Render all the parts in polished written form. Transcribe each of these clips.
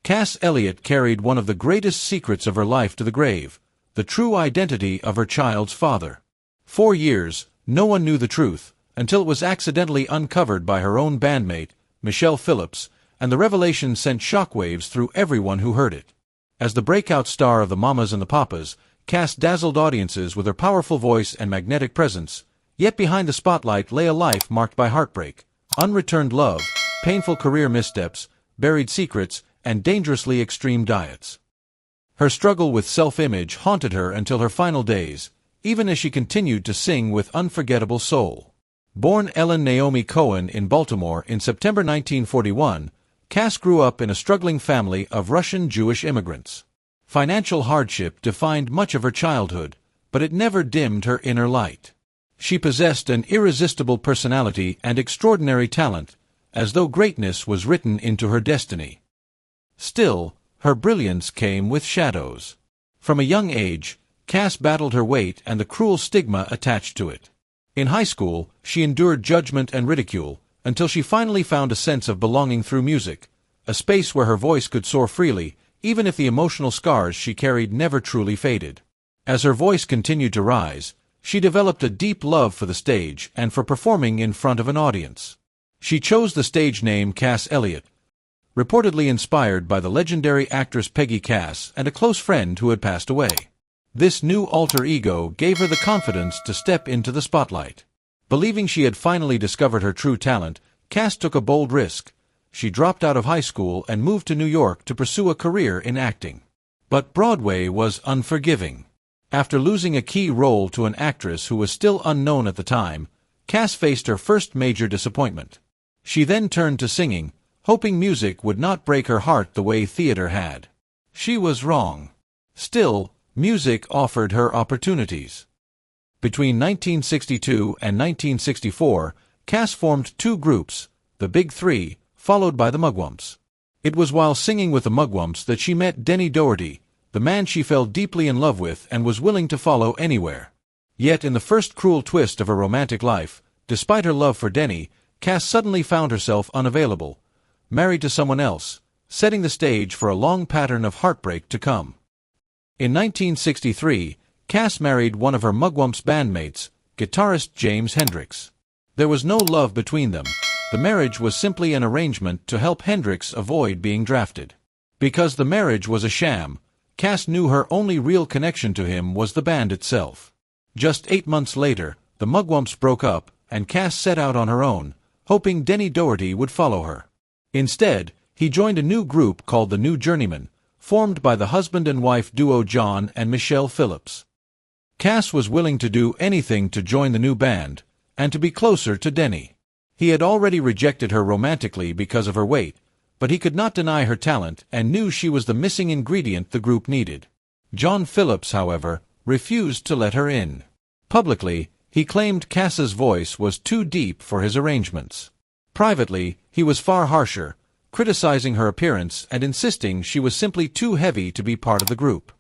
Cass Elliot carried one of the greatest secrets of her life to the grave, the true identity of her child's father. For years, no one knew the truth, until it was accidentally uncovered by her own bandmate, Michelle Phillips, and the revelation sent shockwaves through everyone who heard it. As the breakout star of the Mamas and the Papas, Cass dazzled audiences with her powerful voice and magnetic presence, yet behind the spotlight lay a life marked by heartbreak, unreturned love, painful career missteps, buried secrets, and dangerously extreme diets. Her struggle with self-image haunted her until her final days, even as she continued to sing with unforgettable soul. Born Ellen Naomi Cohen in Baltimore in September 1941, Cass grew up in a struggling family of Russian Jewish immigrants. Financial hardship defined much of her childhood, but it never dimmed her inner light. She possessed an irresistible personality and extraordinary talent, as though greatness was written into her destiny. Still, her brilliance came with shadows. From a young age, Cass battled her weight and the cruel stigma attached to it. In high school, she endured judgment and ridicule, until she finally found a sense of belonging through music, a space where her voice could soar freely, even if the emotional scars she carried never truly faded. As her voice continued to rise, she developed a deep love for the stage and for performing in front of an audience. She chose the stage name Cass Elliot, reportedly inspired by the legendary actress Peggy Cass and a close friend who had passed away. This new alter ego gave her the confidence to step into the spotlight. Believing she had finally discovered her true talent, Cass took a bold risk. She dropped out of high school and moved to New York to pursue a career in acting. But Broadway was unforgiving. After losing a key role to an actress who was still unknown at the time, Cass faced her first major disappointment. She then turned to singing, hoping music would not break her heart the way theater had. She was wrong. Still, music offered her opportunities. Between 1962 and 1964, Cass formed two groups, the Big Three, followed by the Mugwumps. It was while singing with the Mugwumps that she met Denny Doherty, the man she fell deeply in love with and was willing to follow anywhere. Yet in the first cruel twist of her romantic life, despite her love for Denny, Cass suddenly found herself unavailable, married to someone else, setting the stage for a long pattern of heartbreak to come. In 1963, Cass married one of her Mugwumps bandmates, guitarist James Hendricks. There was no love between them. The marriage was simply an arrangement to help Hendricks avoid being drafted. Because the marriage was a sham, Cass knew her only real connection to him was the band itself. Just 8 months later, the Mugwumps broke up, and Cass set out on her own, hoping Denny Doherty would follow her. Instead, he joined a new group called the New Journeymen, formed by the husband and wife duo John and Michelle Phillips. Cass was willing to do anything to join the new band, and to be closer to Denny. He had already rejected her romantically because of her weight, but he could not deny her talent and knew she was the missing ingredient the group needed. John Phillips, however, refused to let her in. Publicly, he claimed Cass's voice was too deep for his arrangements. Privately, he was far harsher, criticizing her appearance and insisting she was simply too heavy to be part of the group.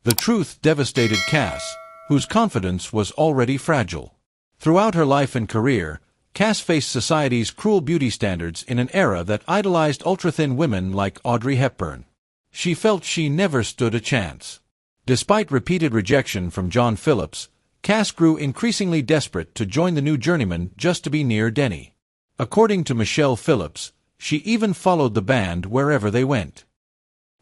The truth devastated Cass, whose confidence was already fragile. Throughout her life and career, Cass faced society's cruel beauty standards in an era that idolized ultra-thin women like Audrey Hepburn. She felt she never stood a chance. Despite repeated rejection from John Phillips, Cass grew increasingly desperate to join the New Journeymen just to be near Denny. According to Michelle Phillips, she even followed the band wherever they went.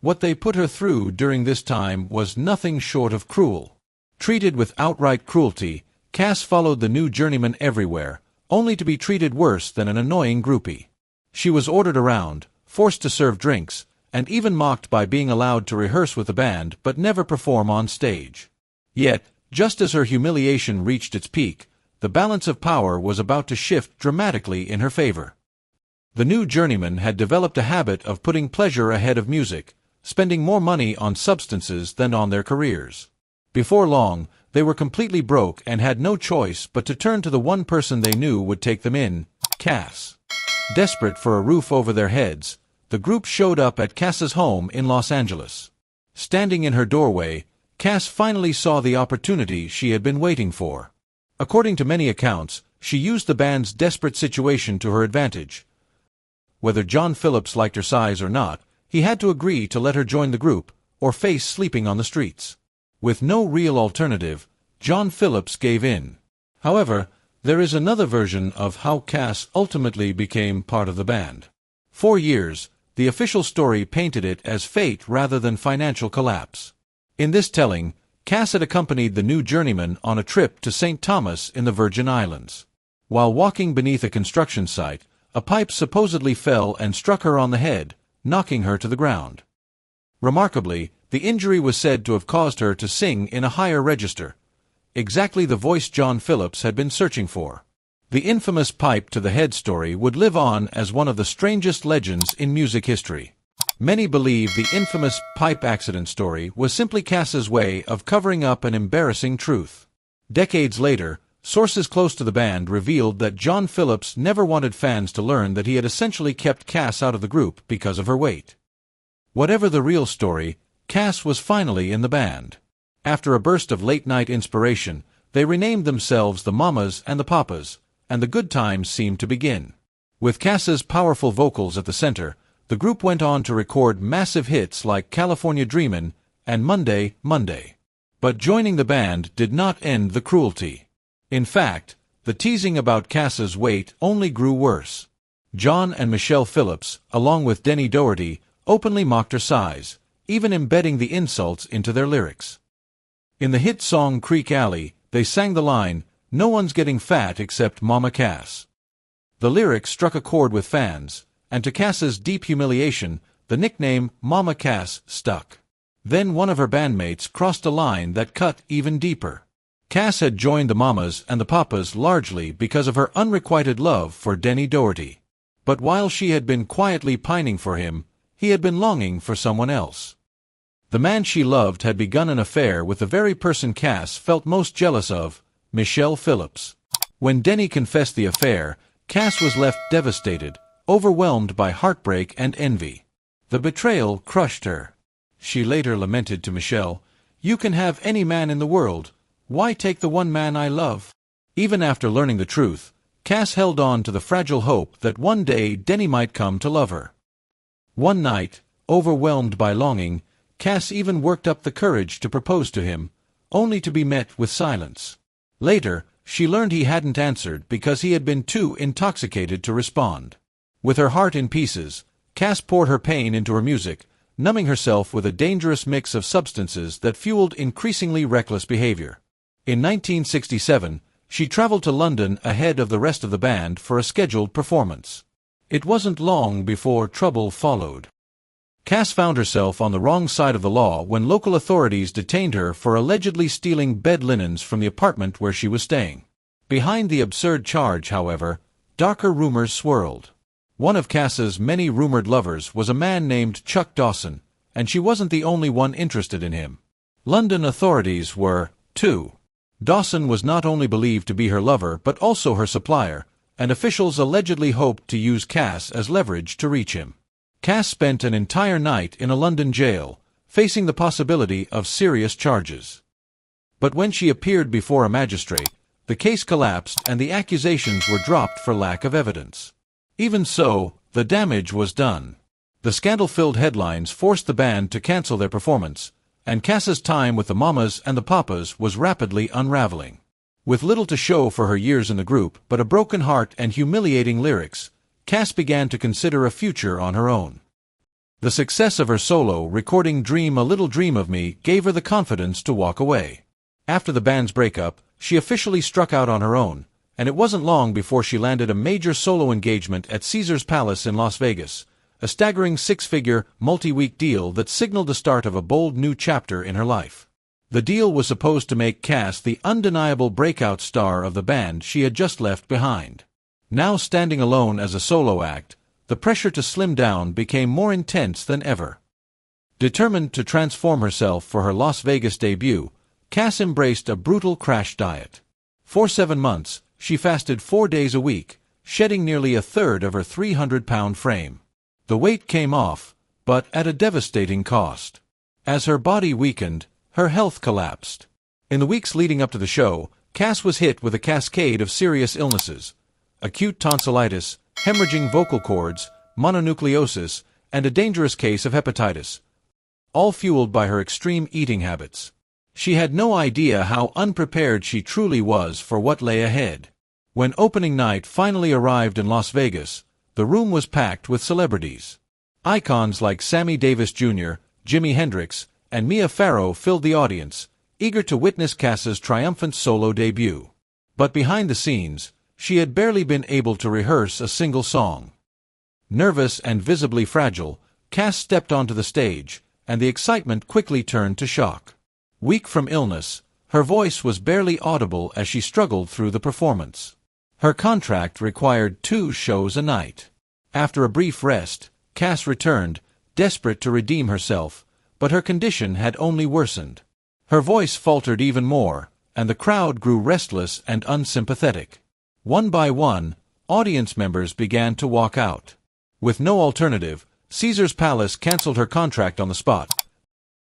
What they put her through during this time was nothing short of cruel. Treated with outright cruelty, Cass followed the New Journeymen everywhere, only to be treated worse than an annoying groupie. She was ordered around, forced to serve drinks, and even mocked by being allowed to rehearse with the band but never perform on stage. Yet, just as her humiliation reached its peak, the balance of power was about to shift dramatically in her favor. The New Journeymen had developed a habit of putting pleasure ahead of music, spending more money on substances than on their careers. Before long, they were completely broke and had no choice but to turn to the one person they knew would take them in, Cass. Desperate for a roof over their heads, the group showed up at Cass's home in Los Angeles. Standing in her doorway, Cass finally saw the opportunity she had been waiting for. According to many accounts, she used the band's desperate situation to her advantage. Whether John Phillips liked her size or not, He had to agree to let her join the group, or face sleeping on the streets. With no real alternative, John Phillips gave in. However, there is another version of how Cass ultimately became part of the band. For years, the official story painted it as fate rather than financial collapse. In this telling, Cass had accompanied the new journeyman on a trip to St. Thomas in the Virgin Islands. While walking beneath a construction site, a pipe supposedly fell and struck her on the head, knocking her to the ground. Remarkably, the injury was said to have caused her to sing in a higher register, exactly the voice John Phillips had been searching for. The infamous pipe to the head story would live on as one of the strangest legends in music history. Many believe the infamous pipe accident story was simply Cass's way of covering up an embarrassing truth. Decades later, sources close to the band revealed that John Phillips never wanted fans to learn that he had essentially kept Cass out of the group because of her weight. Whatever the real story, Cass was finally in the band. After a burst of late-night inspiration, they renamed themselves the Mamas and the Papas, and the good times seemed to begin. With Cass's powerful vocals at the center, the group went on to record massive hits like California Dreamin' and Monday, Monday. But joining the band did not end the cruelty. In fact, the teasing about Cass's weight only grew worse. John and Michelle Phillips, along with Denny Doherty, openly mocked her size, even embedding the insults into their lyrics. In the hit song Creek Alley, they sang the line, "No one's getting fat except Mama Cass." The lyrics struck a chord with fans, and to Cass's deep humiliation, the nickname Mama Cass stuck. Then one of her bandmates crossed a line that cut even deeper. Cass had joined the Mamas and the Papas largely because of her unrequited love for Denny Doherty. But while she had been quietly pining for him, he had been longing for someone else. The man she loved had begun an affair with the very person Cass felt most jealous of, Michelle Phillips. When Denny confessed the affair, Cass was left devastated, overwhelmed by heartbreak and envy. The betrayal crushed her. She later lamented to Michelle, "You can have any man in the world. Why take the one man I love?" Even after learning the truth, Cass held on to the fragile hope that one day Denny might come to love her. One night, overwhelmed by longing, Cass even worked up the courage to propose to him, only to be met with silence. Later, she learned he hadn't answered because he had been too intoxicated to respond. With her heart in pieces, Cass poured her pain into her music, numbing herself with a dangerous mix of substances that fueled increasingly reckless behavior. In 1967, she traveled to London ahead of the rest of the band for a scheduled performance. It wasn't long before trouble followed. Cass found herself on the wrong side of the law when local authorities detained her for allegedly stealing bed linens from the apartment where she was staying. Behind the absurd charge, however, darker rumors swirled. One of Cass's many rumored lovers was a man named Chuck Dawson, and she wasn't the only one interested in him. London authorities were, too. Dawson was not only believed to be her lover but also her supplier, and officials allegedly hoped to use Cass as leverage to reach him. Cass spent an entire night in a London jail, facing the possibility of serious charges. But when she appeared before a magistrate, the case collapsed and the accusations were dropped for lack of evidence. Even so, the damage was done. The scandal-filled headlines forced the band to cancel their performance, and Cass's time with the Mamas and the Papas was rapidly unraveling. With little to show for her years in the group but a broken heart and humiliating lyrics, Cass began to consider a future on her own. The success of her solo recording Dream a Little Dream of Me gave her the confidence to walk away. After the band's breakup, she officially struck out on her own, and it wasn't long before she landed a major solo engagement at Caesars Palace in Las Vegas, a staggering six-figure, multi-week deal that signaled the start of a bold new chapter in her life. The deal was supposed to make Cass the undeniable breakout star of the band she had just left behind. Now standing alone as a solo act, the pressure to slim down became more intense than ever. Determined to transform herself for her Las Vegas debut, Cass embraced a brutal crash diet. For 7 months, she fasted 4 days a week, shedding nearly a third of her 300-pound frame. The weight came off, but at a devastating cost. As her body weakened, her health collapsed. In the weeks leading up to the show, Cass was hit with a cascade of serious illnesses: acute tonsillitis, hemorrhaging vocal cords, mononucleosis, and a dangerous case of hepatitis, all fueled by her extreme eating habits. She had no idea how unprepared she truly was for what lay ahead. When opening night finally arrived in Las Vegas, the room was packed with celebrities. Icons like Sammy Davis Jr., Jimi Hendrix, and Mia Farrow filled the audience, eager to witness Cass's triumphant solo debut. But behind the scenes, she had barely been able to rehearse a single song. Nervous and visibly fragile, Cass stepped onto the stage, and the excitement quickly turned to shock. Weak from illness, her voice was barely audible as she struggled through the performance. Her contract required 2 shows a night. After a brief rest, Cass returned, desperate to redeem herself, but her condition had only worsened. Her voice faltered even more, and the crowd grew restless and unsympathetic. One by one, audience members began to walk out. With no alternative, Caesar's Palace canceled her contract on the spot,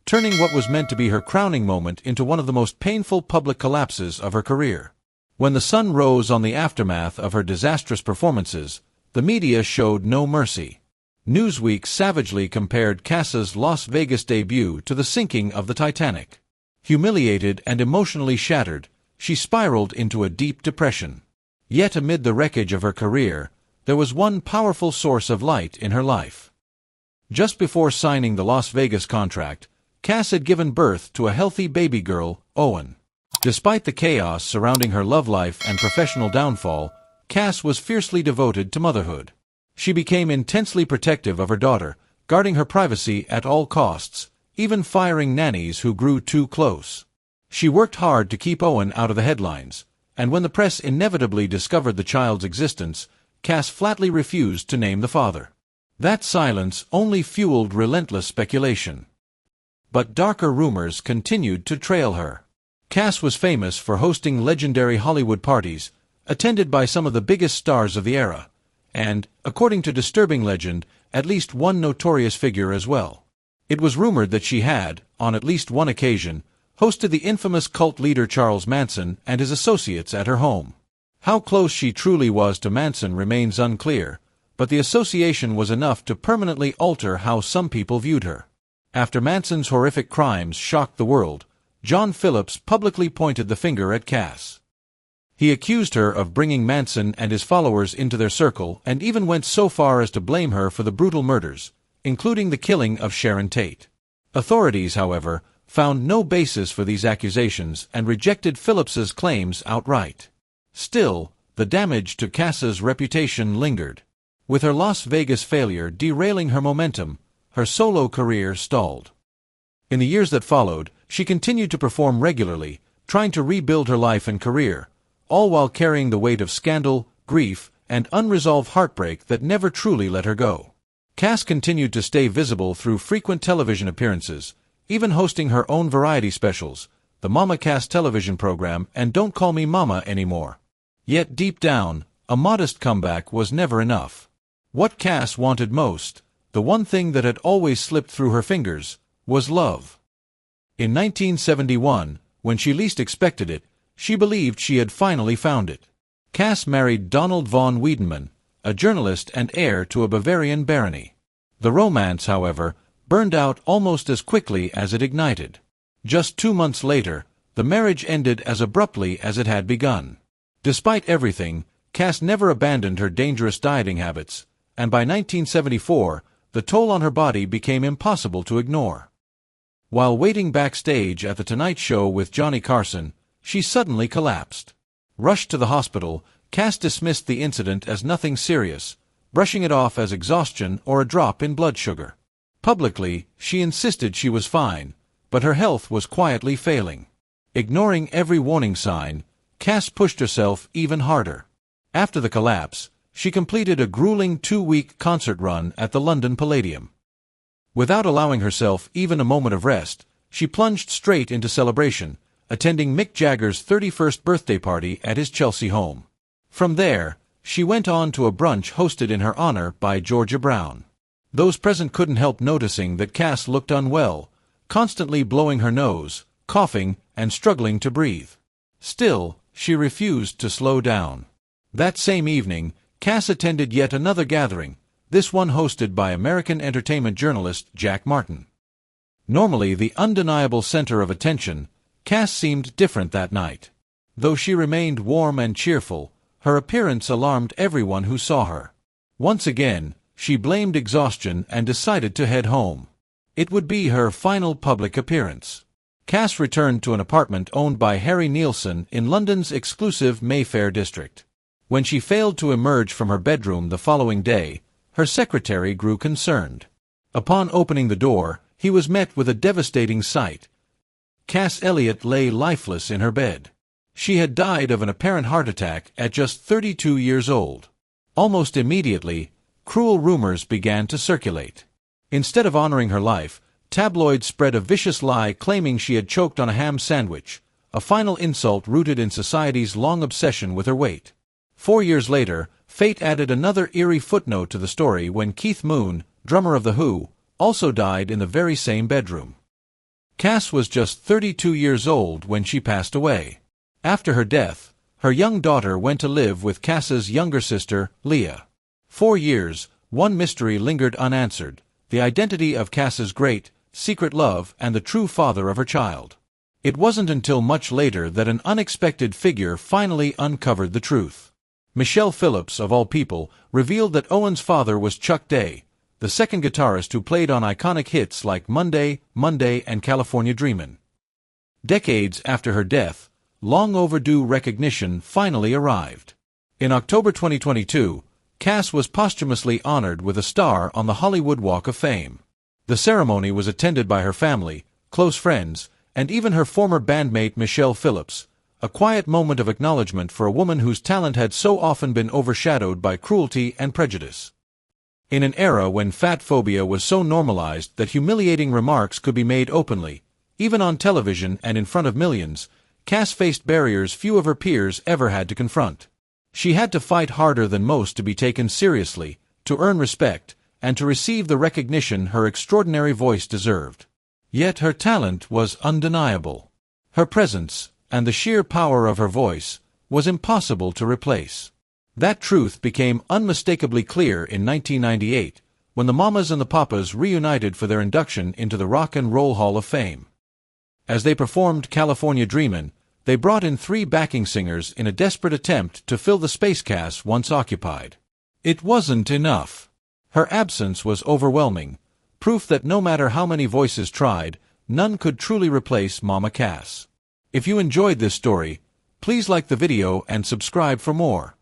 turning what was meant to be her crowning moment into one of the most painful public collapses of her career. When the sun rose on the aftermath of her disastrous performances, the media showed no mercy. Newsweek savagely compared Cass's Las Vegas debut to the sinking of the Titanic. Humiliated and emotionally shattered, she spiraled into a deep depression. Yet amid the wreckage of her career, there was one powerful source of light in her life. Just before signing the Las Vegas contract, Cass had given birth to a healthy baby girl, Owen. Despite the chaos surrounding her love life and professional downfall, Cass was fiercely devoted to motherhood. She became intensely protective of her daughter, guarding her privacy at all costs, even firing nannies who grew too close. She worked hard to keep Owen out of the headlines, and when the press inevitably discovered the child's existence, Cass flatly refused to name the father. That silence only fueled relentless speculation. But darker rumors continued to trail her. Cass was famous for hosting legendary Hollywood parties, attended by some of the biggest stars of the era, and, according to disturbing legend, at least one notorious figure as well. It was rumored that she had, on at least one occasion, hosted the infamous cult leader Charles Manson and his associates at her home. How close she truly was to Manson remains unclear, but the association was enough to permanently alter how some people viewed her. After Manson's horrific crimes shocked the world, John Phillips publicly pointed the finger at Cass. He accused her of bringing Manson and his followers into their circle and even went so far as to blame her for the brutal murders, including the killing of Sharon Tate. Authorities, however, found no basis for these accusations and rejected Phillips's claims outright. Still, the damage to Cass's reputation lingered. With her Las Vegas failure derailing her momentum, her solo career stalled. In the years that followed, she continued to perform regularly, trying to rebuild her life and career, all while carrying the weight of scandal, grief, and unresolved heartbreak that never truly let her go. Cass continued to stay visible through frequent television appearances, even hosting her own variety specials, the Mama Cass television program and Don't Call Me Mama Anymore. Yet deep down, a modest comeback was never enough. What Cass wanted most, the one thing that had always slipped through her fingers, was love. In 1971, when she least expected it, she believed she had finally found it. Cass married Donald von Wiedemann, a journalist and heir to a Bavarian barony. The romance, however, burned out almost as quickly as it ignited. Just 2 months later, the marriage ended as abruptly as it had begun. Despite everything, Cass never abandoned her dangerous dieting habits, and by 1974, the toll on her body became impossible to ignore. While waiting backstage at The Tonight Show with Johnny Carson, she suddenly collapsed. Rushed to the hospital, Cass dismissed the incident as nothing serious, brushing it off as exhaustion or a drop in blood sugar. Publicly, she insisted she was fine, but her health was quietly failing. Ignoring every warning sign, Cass pushed herself even harder. After the collapse, she completed a grueling 2-week concert run at the London Palladium. Without allowing herself even a moment of rest, she plunged straight into celebration, attending Mick Jagger's 31st birthday party at his Chelsea home. From there, she went on to a brunch hosted in her honor by Georgia Brown. Those present couldn't help noticing that Cass looked unwell, constantly blowing her nose, coughing, and struggling to breathe. Still, she refused to slow down. That same evening, Cass attended yet another gathering, this one hosted by American entertainment journalist Jack Martin. Normally the undeniable center of attention, Cass seemed different that night. Though she remained warm and cheerful, her appearance alarmed everyone who saw her. Once again, she blamed exhaustion and decided to head home. It would be her final public appearance. Cass returned to an apartment owned by Harry Nielsen in London's exclusive Mayfair district. When she failed to emerge from her bedroom the following day, her secretary grew concerned. Upon opening the door, he was met with a devastating sight. Cass Elliot lay lifeless in her bed. She had died of an apparent heart attack at just 32 years old. Almost immediately, cruel rumors began to circulate. Instead of honoring her life, tabloids spread a vicious lie claiming she had choked on a ham sandwich, a final insult rooted in society's long obsession with her weight. 4 years later, fate added another eerie footnote to the story when Keith Moon, drummer of The Who, also died in the very same bedroom. Cass was just 32 years old when she passed away. After her death, her young daughter went to live with Cass's younger sister, Leah. 4 years, one mystery lingered unanswered: the identity of Cass's great, secret love and the true father of her child. It wasn't until much later that an unexpected figure finally uncovered the truth. Michelle Phillips, of all people, revealed that Owen's father was Chuck Day, the second guitarist who played on iconic hits like Monday, Monday and California Dreamin'. Decades after her death, long overdue recognition finally arrived. In October 2022, Cass was posthumously honored with a star on the Hollywood Walk of Fame. The ceremony was attended by her family, close friends, and even her former bandmate Michelle Phillips, a quiet moment of acknowledgement for a woman whose talent had so often been overshadowed by cruelty and prejudice. In an era when fat phobia was so normalized that humiliating remarks could be made openly, even on television and in front of millions, Cass faced barriers few of her peers ever had to confront. She had to fight harder than most to be taken seriously, to earn respect, and to receive the recognition her extraordinary voice deserved. Yet her talent was undeniable. Her presence, and the sheer power of her voice, was impossible to replace. That truth became unmistakably clear in 1998, when the Mamas and the Papas reunited for their induction into the Rock and Roll Hall of Fame. As they performed California Dreamin', they brought in 3 backing singers in a desperate attempt to fill the space Cass once occupied. It wasn't enough. Her absence was overwhelming, proof that no matter how many voices tried, none could truly replace Mama Cass. If you enjoyed this story, please like the video and subscribe for more.